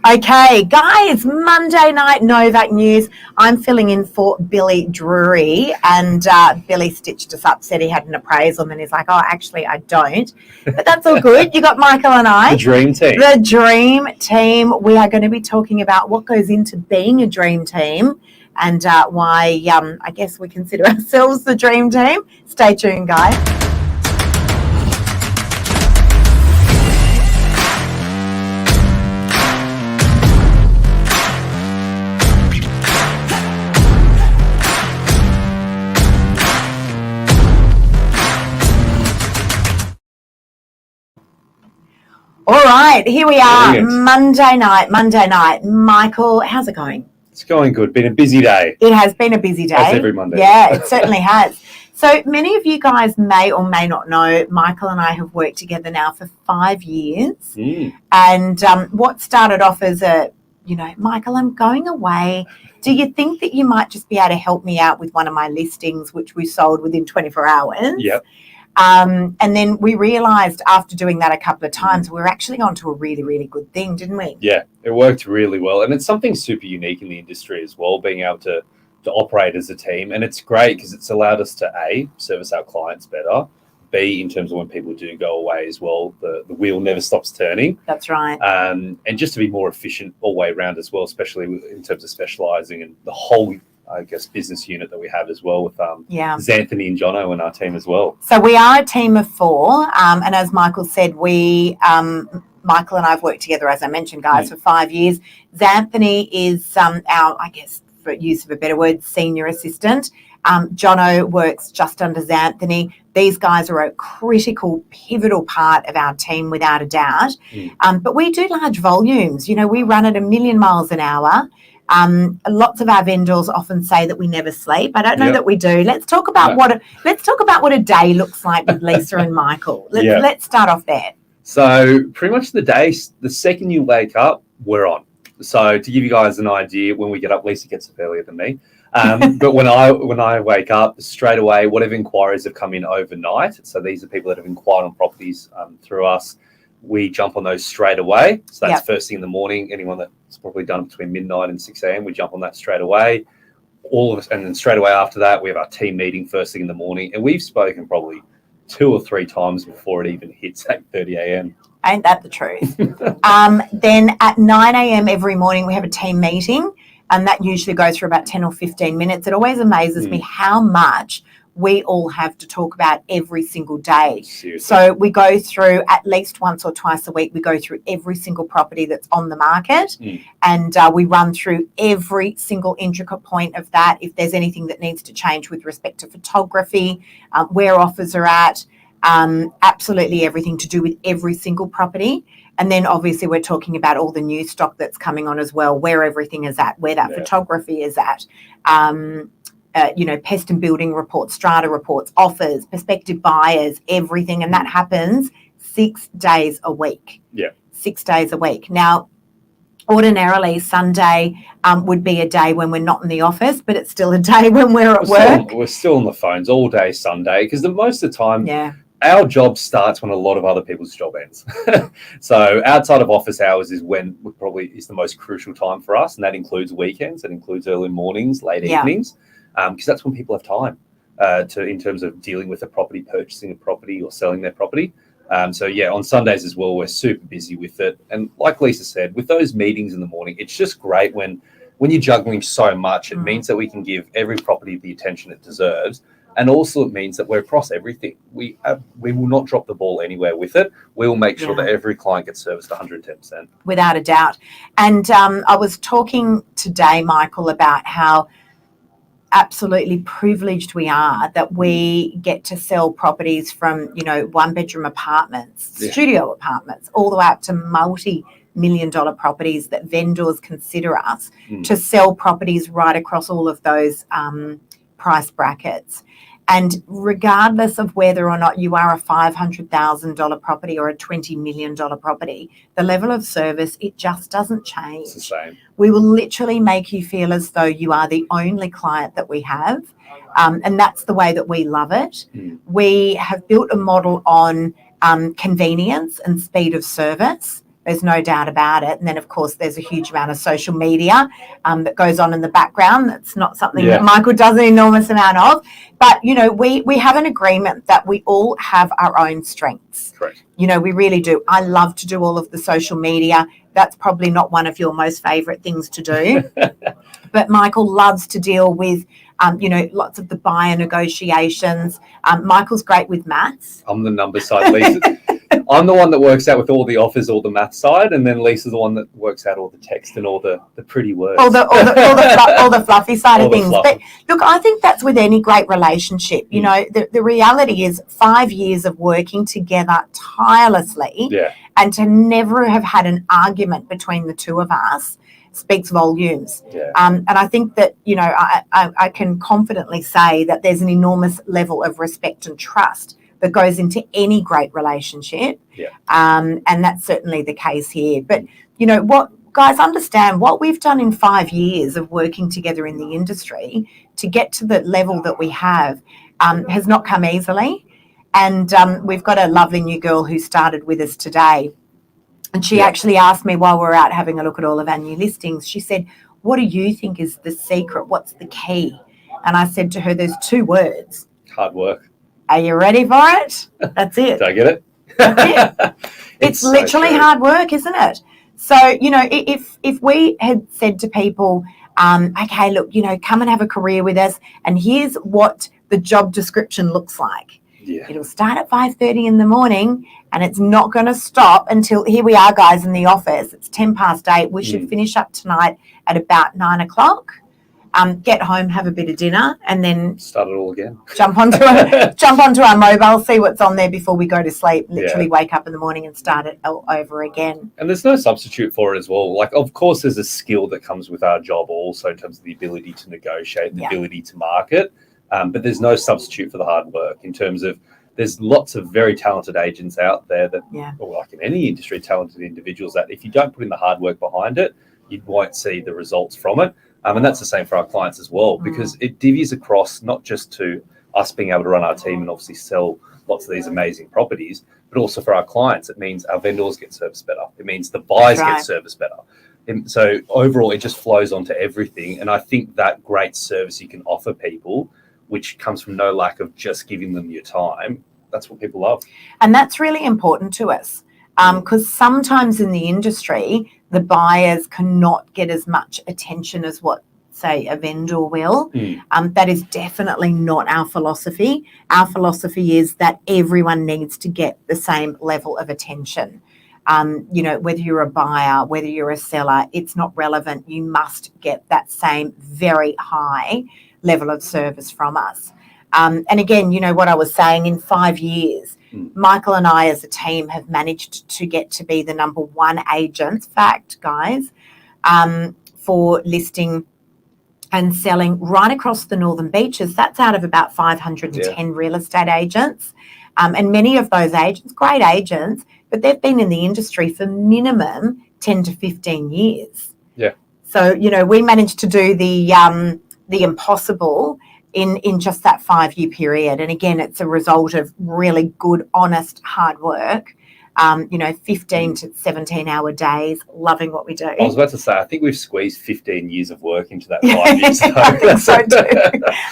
Okay, guys, Monday night Novak news. I'm filling in for Billy Drury, and Billy stitched us up, said he had an appraisal, and then he's like, oh, actually, I don't. But that's all good. You got Michael and I. The dream team. The dream team. We are going to be talking about what goes into being a dream team and why I guess we consider ourselves the dream team. Stay tuned, guys. All right, here we are, Brilliant. Monday night. Michael, how's it going? It's going good. Been a busy day. It has been a busy day. As every Monday. Yeah, it certainly has. So many of you guys may or may not know, Michael and I have worked together now for 5 years. And what started off as Michael, I'm going away. Do you think that you might just be able to help me out with one of my listings, which we sold within 24 hours? Yep. And then we realised after doing that a couple of times, we were actually onto a really, really good thing, didn't we? Yeah, it worked really well. And it's something super unique in the industry as well, being able to operate as a team. And it's great because it's allowed us to, A, service our clients better, B, in terms of when people do go away as well, the wheel never stops turning. That's right. And just to be more efficient all the way around as well, especially in terms of specialising and the whole business unit that we have as well with Xanthony and Jono and our team as well. So we are a team of 4, and as Michael said, Michael and I have worked together, as I mentioned, guys, for 5 years. Xanthony is our, I guess, for use of a better word, senior assistant. Jono works just under Xanthony. These guys are a critical, pivotal part of our team, without a doubt. But we do large volumes. You know, we run at 1 million miles an hour. Lots of our vendors often say that we never sleep. I don't know that we do. Let's talk about what a day looks like with Lisa and Michael. Let's start off there. So pretty much the second you wake up, we're on. So to give you guys an idea, when we get up, Lisa gets up earlier than me. But when I wake up, straight away, whatever inquiries have come in overnight. So these are people that have inquired on properties through us. We jump on those straight away. So that's first thing in the morning. Anyone that's probably done between midnight and 6 a.m., we jump on that straight away. All of us, and then straight away after that, we have our team meeting first thing in the morning. And we've spoken probably 2 or 3 times before it even hits 8:30 a.m. Ain't that the truth? Then at 9 a.m. every morning, we have a team meeting, and that usually goes for about 10 or 15 minutes. It always amazes me how much we all have to talk about every single day. Seriously. So we go through at least once or twice a week, we go through every single property that's on the market, and we run through every single intricate point of that. If there's anything that needs to change with respect to photography, where offers are at, absolutely everything to do with every single property. And then obviously we're talking about all the new stock that's coming on as well, where everything is at, where that photography is at. Pest and building reports, strata reports, offers, prospective buyers, everything. And that happens 6 days a week. Yeah. 6 days a week. Now, ordinarily, Sunday would be a day when we're not in the office, but it's still a day when we're at work. We're still on the phones all day Sunday because most of the time our job starts when a lot of other people's job ends. So outside of office hours is when probably is the most crucial time for us, and that includes weekends, that includes early mornings, late evenings. Because that's when people have time in terms of dealing with a property, purchasing a property or selling their property. On Sundays as well, we're super busy with it. And like Lisa said, with those meetings in the morning, it's just great when you're juggling so much. It means that we can give every property the attention it deserves. And also it means that we're across everything. We will not drop the ball anywhere with it. We will make sure that every client gets serviced 110%. Without a doubt. And I was talking today, Michael, about how absolutely privileged we are that we get to sell properties from, 1-bedroom apartments, studio apartments, all the way up to multi-million-dollar properties that vendors consider us to sell properties right across all of those price brackets. And regardless of whether or not you are a $500,000 property or a $20 million property, the level of service, it just doesn't change. It's the same. We will literally make you feel as though you are the only client that we have. And that's the way that we love it. We have built a model on convenience and speed of service. There's no doubt about it. And then, of course, there's a huge amount of social media that goes on in the background. That's not something that Michael does an enormous amount of. But, we have an agreement that we all have our own strengths. Correct. We really do. I love to do all of the social media. That's probably not one of your most favourite things to do. But Michael loves to deal with, lots of the buyer negotiations. Michael's great with maths. I'm the number side, Lisa. I'm the one that works out with all the offers, all the math side, and then Lisa's the one that works out all the text and all the pretty words. All the fluffy side of things. But look, I think that's with any great relationship. The reality is 5 years of working together tirelessly and to never have had an argument between the two of us speaks volumes. And I think that, I can confidently say that there's an enormous level of respect and trust that goes into any great relationship. And that's certainly the case here. But, guys, understand what we've done in 5 years of working together in the industry to get to the level that we have has not come easily. And we've got a lovely new girl who started with us today. And she actually asked me while we were out having a look at all of our new listings, she said, what do you think is the secret? What's the key? And I said to her, there's 2 words. Hard work. Are you ready for it? That's it. Did I get it? That's it. It's literally hard work, isn't it? So, if we had said to people, okay, look, come and have a career with us, and here's what the job description looks like. It'll start at 5:30 in the morning, and it's not going to stop until, here we are, guys, in the office. It's 8:10. We should finish up tonight at about 9:00. Get home, have a bit of dinner, and then start it all again. Jump onto our mobile, see what's on there before we go to sleep. Literally wake up in the morning and start it all over again. And there's no substitute for it as well. Like, of course, there's a skill that comes with our job also in terms of the ability to negotiate, the ability to market. But there's no substitute for the hard work in terms of there's lots of very talented agents out there that, or like in any industry, talented individuals that if you don't put in the hard work behind it, you won't see the results from it. And that's the same for our clients as well, because it divvies across not just to us being able to run our team and obviously sell lots of these amazing properties, but also for our clients. It means our vendors get serviced better. It means the buyers get serviced better. And so overall, it just flows onto everything. And I think that great service you can offer people, which comes from no lack of just giving them your time, that's what people love. And that's really important to us, because sometimes in the industry, the buyers cannot get as much attention as what, say, a vendor will. That is definitely not our philosophy. Our philosophy is that everyone needs to get the same level of attention. Whether you're a buyer, whether you're a seller, it's not relevant. You must get that same very high level of service from us. And again, what I was saying, in 5 years, Michael and I as a team have managed to get to be the number 1 agent, fact, guys, for listing and selling right across the Northern Beaches. That's out of about 510 real estate agents. And many of those agents, great agents, but they've been in the industry for minimum 10 to 15 years. So, we managed to do the impossible in just that 5-year period. And again, it's a result of really good, honest, hard work. 15 to 17-hour days, loving what we do. I was about to say, I think we've squeezed 15 years of work into that 5 years.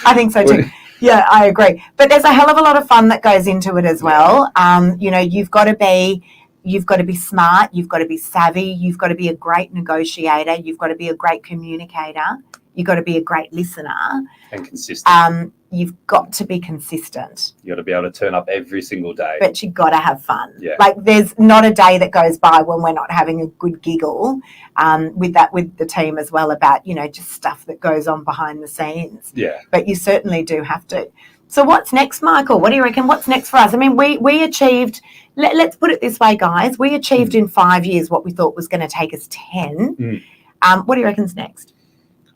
I think so too. Yeah, I agree. But there's a hell of a lot of fun that goes into it as well. You've got to be smart, you've got to be savvy, you've got to be a great negotiator, you've got to be a great communicator, you've got to be a great listener. And consistent. You've got to be consistent. You got to be able to turn up every single day. But you've got to have fun. Yeah. Like, there's not a day that goes by when we're not having a good giggle with the team as well about, just stuff that goes on behind the scenes. Yeah. But you certainly do have to. So what's next, Michael? What do you reckon? What's next for us? I mean, we achieved, let's put it this way, guys. We achieved in 5 years what we thought was going to take us 10. What do you reckon's next?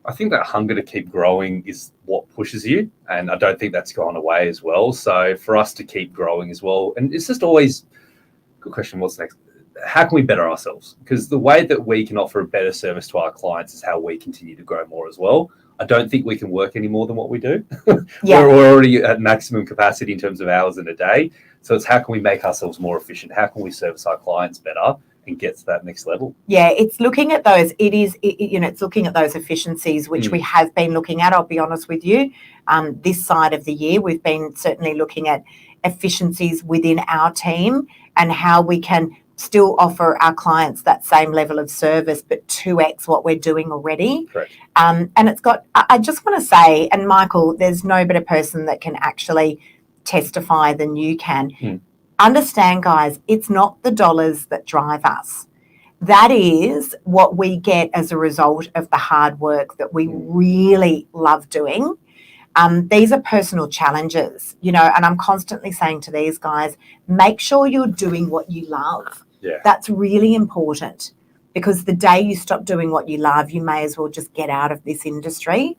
I think that hunger to keep growing is what pushes you, and I don't think that's gone away as well. So for us to keep growing as well, and it's just always, good question, what's next? How can we better ourselves? Because the way that we can offer a better service to our clients is how we continue to grow more as well. I don't think we can work any more than what we do. We're already at maximum capacity in terms of hours in a day. So it's how can we make ourselves more efficient? How can we service our clients better and get to that next level. Yeah, it's looking at those. It's looking at those efficiencies, which we have been looking at. I'll be honest with you. This side of the year, we've been certainly looking at efficiencies within our team and how we can still offer our clients that same level of service, but 2x what we're doing already. Correct. And I just want to say, and Michael, there's no better person that can actually testify than you can. Understand, guys, it's not the dollars that drive us. That is what we get as a result of the hard work that we really love doing. These are personal challenges, and I'm constantly saying to these guys, make sure you're doing what you love. Yeah. That's really important, because the day you stop doing what you love, you may as well just get out of this industry.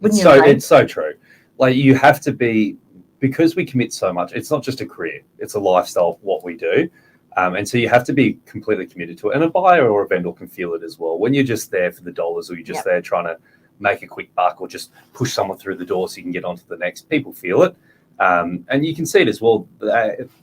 Wouldn't you agree? It's so true. Like, you have to be, because we commit so much, it's not just a career, it's a lifestyle of what we do. And so you have to be completely committed to it. And a buyer or a vendor can feel it as well. When you're just there for the dollars, or you're just there trying to make a quick buck, or just push someone through the door so you can get on to the next, people feel it. And you can see it as well.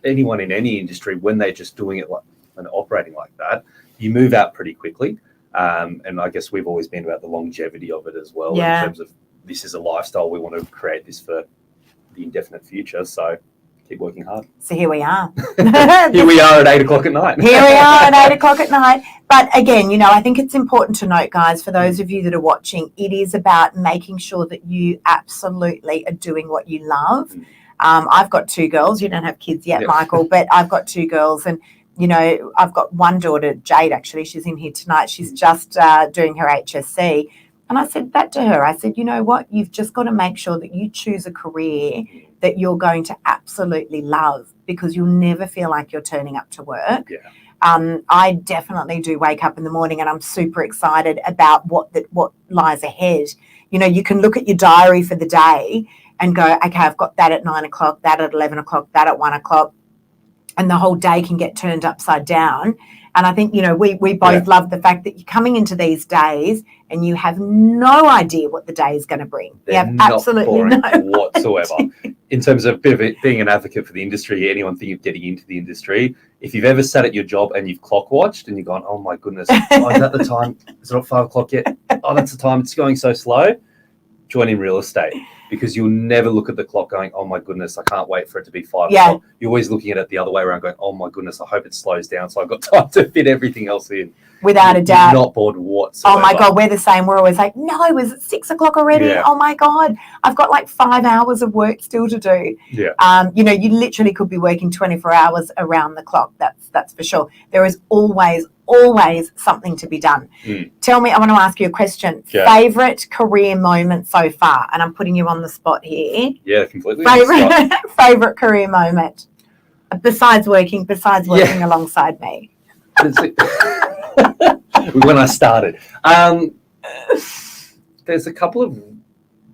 Anyone in any industry, when they're just doing it and operating like that, you move out pretty quickly. And I guess we've always been about the longevity of it as well, in terms of, this is a lifestyle. We want to create this for the indefinite future. So keep working hard. So here we are. Here we are at 8 o'clock at night. Here we are at 8 o'clock at night. But again, I think it's important to note, guys, for those of you that are watching, it is about making sure that you absolutely are doing what you love. I've got 2 girls. You don't have kids yet, Michael, but I've got 2 girls, and I've got one daughter, Jade, actually. She's in here tonight. She's just doing her HSC. And I said that to her. I said, you know what? You've just got to make sure that you choose a career that you're going to absolutely love, because you'll never feel like you're turning up to work. I definitely do wake up in the morning and I'm super excited about what lies ahead. You can look at your diary for the day and go, okay, I've got that at 9 o'clock, that at 11 o'clock, that at 1 o'clock. And the whole day can get turned upside down. And I think, we both love the fact that you're coming into these days and you have no idea what the day is going to bring. They're you have not absolutely boring no whatsoever. idea. In terms of being an advocate for the industry, anyone thinking of getting into the industry, if you've ever sat at your job and you've clock watched and you've gone, oh my goodness, is that the time? Is it not 5 o'clock yet? Oh, that's the time. It's going so slow. Join in real estate, because you'll never look at the clock going, oh my goodness, I can't wait for it to be 5 o'clock. You're always looking at it the other way around going, oh my goodness, I hope it slows down so I've got time to fit everything else in. Without a doubt. You're not bored whatsoever. Oh my God, we're the same. We're always like, no, is it 6 o'clock already? Yeah. Oh my God, I've got like 5 hours of work still to do. Yeah. You literally could be working 24 hours around the clock. That's for sure. There is always something to be done. Tell me, I want to ask you a question. Favorite career moment so far? And I'm putting you on the spot here. Yeah, completely. Favorite career moment besides working alongside me. When I started, there's a couple of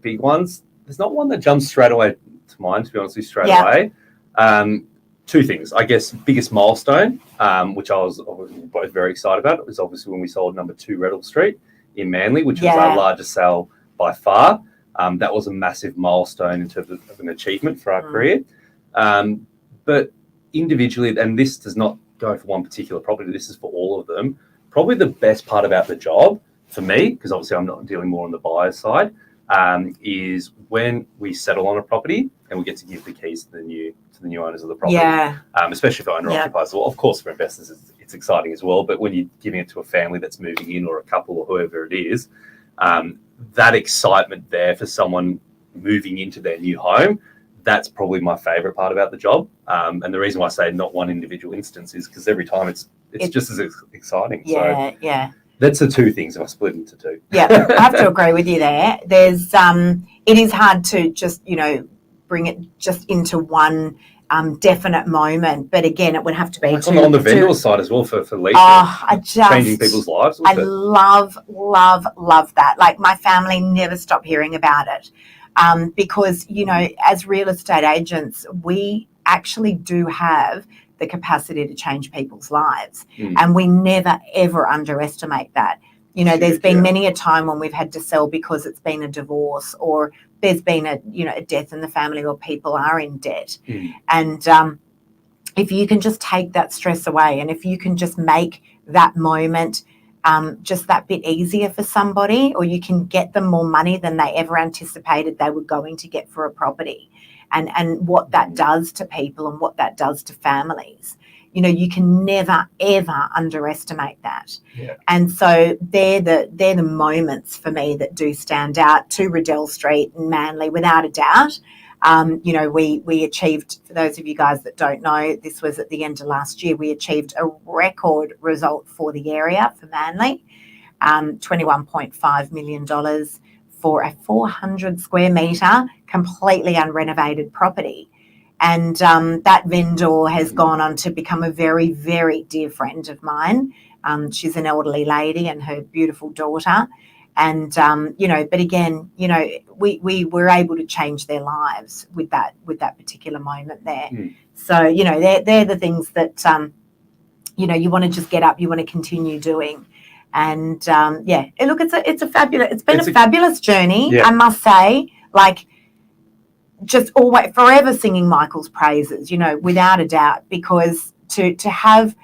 big ones. There's not one that jumps straight away to mind, to be honest with you, straight away. 2 things, I guess. Biggest milestone, which I was both very excited about, was obviously when we sold number 2 Redall Street in Manly, which was our largest sale by far. That was a massive milestone in terms of an achievement for our career. But individually, and this does not go for one particular property, this is for all of them, probably the best part about the job for me, because obviously I'm not dealing more on the buyer's side, is when we settle on a property and we get to give the keys to the new owners of the property. Especially for owner-occupiers. Well, of course, for investors, it's exciting as well. But when you're giving it to a family that's moving in, or a couple, or whoever it is, that excitement there for someone moving into their new home, that's probably my favorite part about the job. And the reason why I say not one individual instance is because every time it's just as exciting. That's the 2 things if I split into 2. Yeah, I have to agree with you there. There's it is hard to just, bring it just into one definite moment. But again, it would have to be on the vendor side as well for leasing, changing people's lives. I love that. Like, my family never stop hearing about it. Because, as real estate agents, we actually do have the capacity to change people's lives. And we never, ever underestimate that. There's been many a time when we've had to sell because it's been a divorce, or there's been a death in the family, or people are in debt. And if you can just take that stress away, and if you can just make that moment just that bit easier for somebody, or you can get them more money than they ever anticipated they were going to get for a property. And what that does to people and what that does to families. You know, you can never, ever underestimate that. Yeah. And so they're the moments for me that do stand out. To Riddell Street and Manly, without a doubt. You know, we achieved, for those of you guys that don't know, this was at the end of last year, we achieved a record result for the area, for Manly, $21.5 million for a 400 square metre, completely unrenovated property. And that vendor has gone on to become a very, very dear friend of mine. She's an elderly lady and her beautiful daughter. And, you know, but again, you know, we were able to change their lives with that particular moment there. So, you know, they're the things that, you know, you want to just get up, you want to continue doing. And, yeah, look, it's been a fabulous journey, I must say. Like, just always forever singing Michael's praises, you know, without a doubt, because to have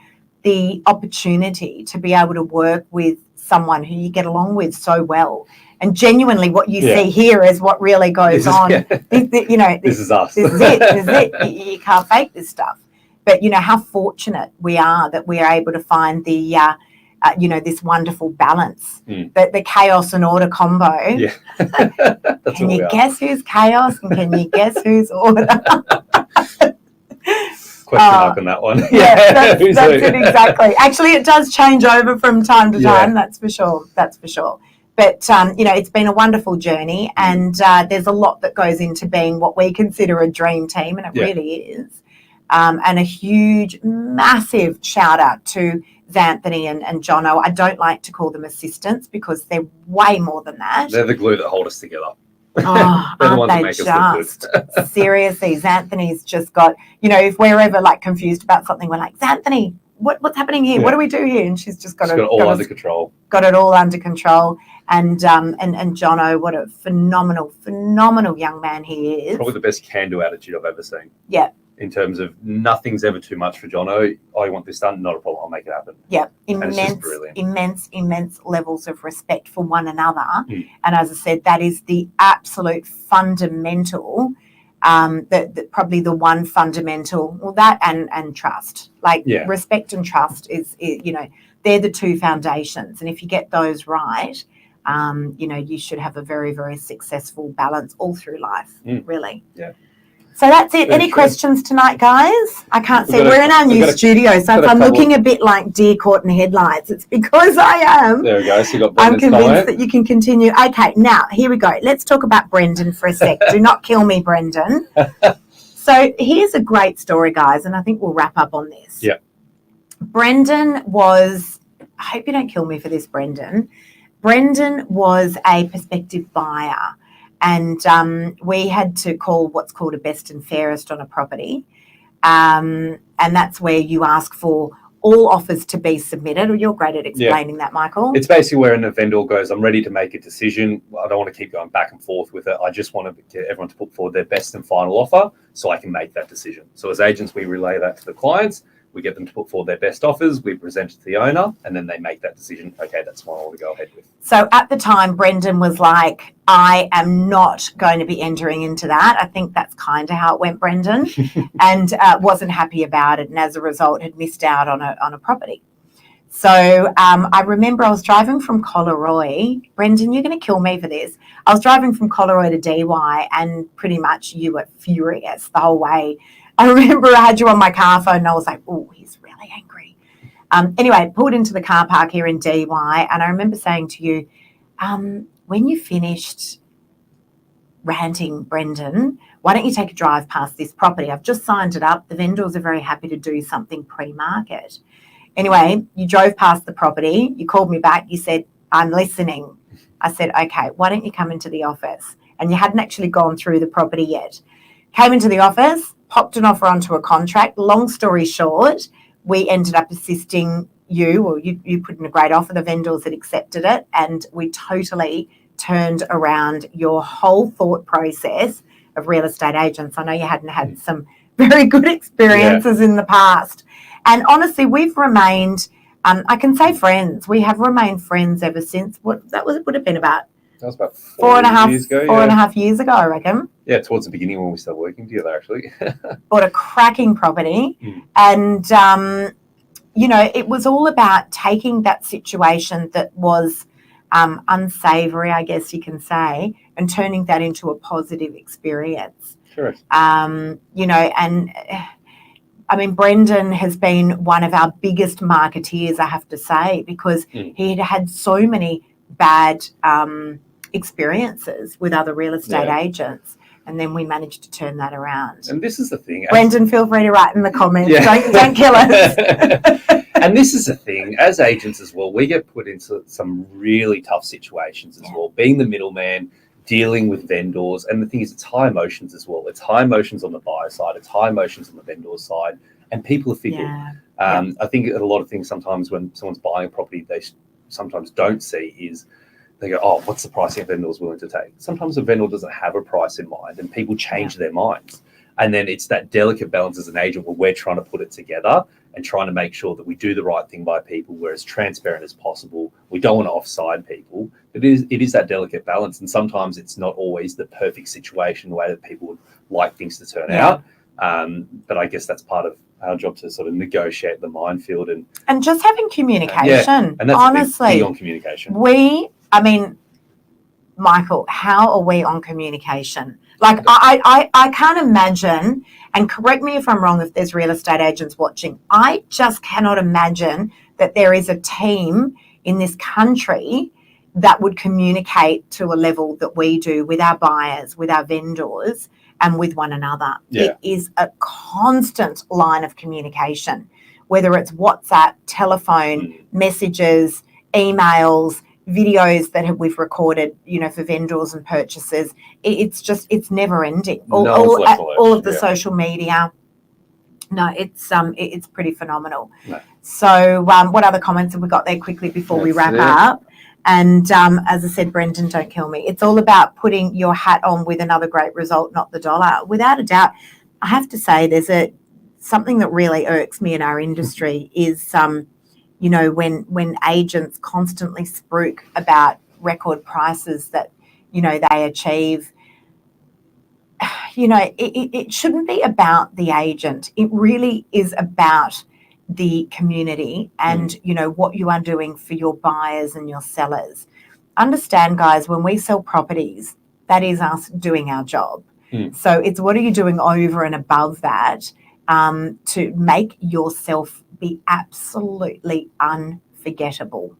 the opportunity to be able to work with someone who you get along with so well, and genuinely what you see here is what really goes on. You know, this is us. This is it. You can't fake this stuff. But you know how fortunate we are that we are able to find the you know, this wonderful balance, the chaos and order combo. Yeah. Can you guess who's chaos and can you guess who's order? Question mark on that one. Yeah, that's it exactly. Actually, it does change over from time to time. That's for sure. But you know, it's been a wonderful journey, and there's a lot that goes into being what we consider a dream team, and it really is. And a huge, massive shout out to Anthony and Jono. I don't like to call them assistants because they're way more than that. They're the glue that hold us together. Oh, They're the aren't ones that they make us look good. Seriously, Anthony's just got, you know, if we're ever like confused about something, we're like, Anthony, what's happening here? What do we do here? And she's just got it all under control. Got it all under control. And Jono, what a phenomenal young man he is. Probably the best can-do attitude I've ever seen. Yeah. In terms of nothing's ever too much for Jono. I want this done, not a problem. I'll make it happen. Yeah, immense levels of respect for one another. And as I said, that is the absolute fundamental, probably the one fundamental, well, that and trust. Like respect and trust is, you know, they're the two foundations. And if you get those right, you know, you should have a very, very successful balance all through life, really. Yeah. So that's it. Any questions tonight, guys? I can't see. We're in our new studio, so if I'm looking a bit like deer caught in headlights, it's because I am. There we go. So you got I'm convinced that you can continue. Okay, now, here we go. Let's talk about Brendan for a sec. Do not kill me, Brendan. So here's a great story, guys, and I think we'll wrap up on this. Yeah. Brendan was, I hope you don't kill me for this, Brendan. Brendan was a prospective buyer. And we had to call what's called a best and fairest on a property. And that's where you ask for all offers to be submitted. You're great at explaining that, Michael. It's basically where a vendor goes, I'm ready to make a decision. I don't want to keep going back and forth with it. I just want to get everyone to put forward their best and final offer so I can make that decision. So as agents, we relay that to the clients. We get them to put forward their best offers. We present it to the owner, and then they make that decision. Okay, that's what I want to go ahead with. So at the time, Brendan was like, I am not going to be entering into that. I think that's kind of how it went, Brendan, and wasn't happy about it. And as a result, had missed out on a property. So I remember I was driving from Collaroy. Brendan, you're going to kill me for this. I was driving from Collaroy to DY, and pretty much you were furious the whole way. I remember I had you on my car phone and I was like, oh, he's really angry. Anyway, pulled into the car park here in DY, and I remember saying to you, when you finished ranting, Brendan, why don't you take a drive past this property? I've just signed it up. The vendors are very happy to do something pre-market. Anyway, you drove past the property. You called me back. You said, I'm listening. I said, okay, why don't you come into the office? And you hadn't actually gone through the property yet. Came into the office, popped an offer onto a contract. Long story short, we ended up assisting you, or you put in a great offer. The vendors had accepted it, and we totally turned around your whole thought process of real estate agents. I know you hadn't had some very good experiences in the past. And honestly, we've remained I can say friends. We have remained friends ever since. Would have been about that was about four and a half years ago. Four and a half years ago, I reckon. Yeah, towards the beginning when we started working together, actually. Bought a cracking property, and it was all about taking that situation that was unsavoury, I guess you can say, and turning that into a positive experience. Correct. And I mean, Brendan has been one of our biggest marketeers, I have to say, because he had so many bad experiences with other real estate agents, and then we managed to turn that around. And this is the thing. Brendan, feel free to write in the comments. Don't kill us. And this is the thing. As agents as well, we get put into some really tough situations as well, being the middleman, dealing with vendors. And the thing is, it's high emotions as well. It's high emotions on the buyer side. It's high emotions on the vendor side. And people are fickle. I think a lot of things sometimes when someone's buying a property, they sometimes don't see is they go, oh, what's the price a vendor is willing to take? Sometimes a vendor doesn't have a price in mind and people change their minds. And then it's that delicate balance as an agent where we're trying to put it together and trying to make sure that we do the right thing by people. We're as transparent as possible. We don't want to offside people. But it is that delicate balance. And sometimes it's not always the perfect situation, the way that people would like things to turn out. But I guess that's part of our job to sort of negotiate the minefield and just having communication. And that's honestly, big on communication. Michael, how are we on communication? Like, I can't imagine, and correct me if I'm wrong if there's real estate agents watching, I just cannot imagine that there is a team in this country that would communicate to a level that we do with our buyers, with our vendors, and with one another. It is a constant line of communication, whether it's WhatsApp, telephone, messages, emails, videos that we've recorded, for vendors and purchasers. It's never ending. All of the social media. No, it's pretty phenomenal. No. So what other comments have we got there quickly before we wrap up? And as I said, Brendan, don't kill me. It's all about putting your hat on with another great result, not the dollar. Without a doubt, I have to say there's something that really irks me in our industry is when agents constantly spruik about record prices that, they achieve. It shouldn't be about the agent. It really is about the community and, what you are doing for your buyers and your sellers. Understand, guys, when we sell properties, that is us doing our job. So it's what are you doing over and above that to make yourself be absolutely unforgettable.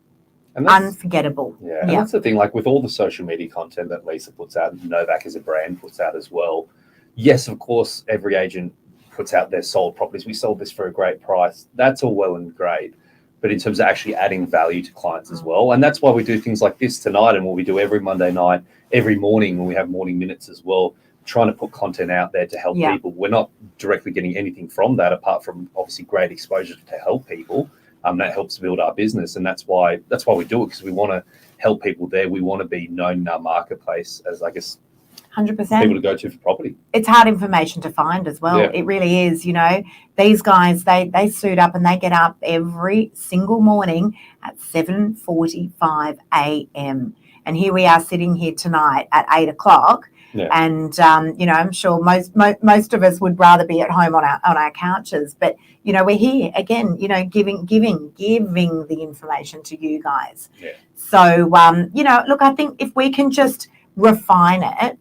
Unforgettable. Yeah, and that's the thing, like with all the social media content that Lisa puts out, Novak as a brand puts out as well. Yes, of course, every agent puts out their sold properties. We sold this for a great price. That's all well and great. But in terms of actually adding value to clients as well. And that's why we do things like this tonight and what we do every Monday night, every morning when we have morning minutes as well, trying to put content out there to help people. We're not directly getting anything from that apart from obviously great exposure to help people. That helps build our business. And that's why we do it, because we want to help people there. We want to be known in our marketplace as, I guess, 100%. People to go to for property. It's hard information to find as well. It really is. These guys, they suit up and they get up every single morning at 7:45 a.m. And here we are sitting here tonight at 8 o'clock. Yeah. And, I'm sure most of us would rather be at home on our couches. But, we're here again, giving the information to you guys. Yeah. So, look, I think if we can just refine it,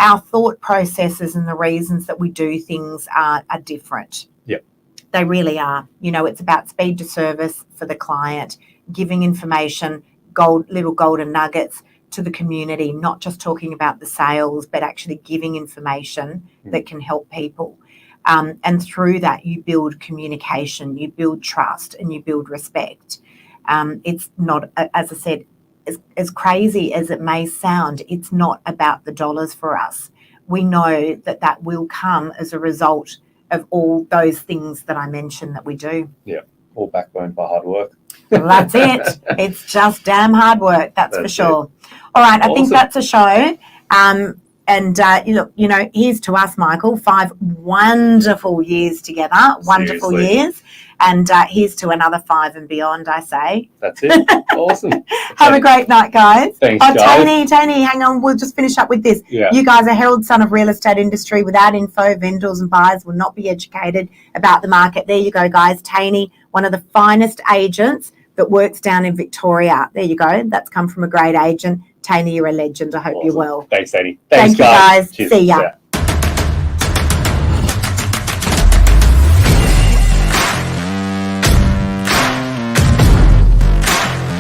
our thought processes and the reasons that we do things are different. Yep. They really are. It's about speed to service for the client, giving information, little golden nuggets to the community, not just talking about the sales, but actually giving information that can help people. And through that, you build communication, you build trust, and you build respect. It's not, as I said, as crazy as it may sound, it's not about the dollars for us. We know that will come as a result of all those things that I mentioned that we do. Yeah, all backboned by hard work. Well, that's it. It's just damn hard work, that's for sure. All right, awesome. I think that's a show. And look, here's to us, Michael, 5 wonderful years together, wonderful years. And here's to another 5 and beyond, I say. That's it. Awesome. Have a great night, guys. Thanks, guys. Tony, hang on. We'll just finish up with this. Yeah. You guys are herald son of real estate industry. Without info, vendors and buyers will not be educated about the market. There you go, guys. Tony, one of the finest agents that works down in Victoria. There you go. That's come from a great agent. Tony, you're a legend. I hope you're well. Thanks, Tony. Thank you, guys. Cheers. See ya.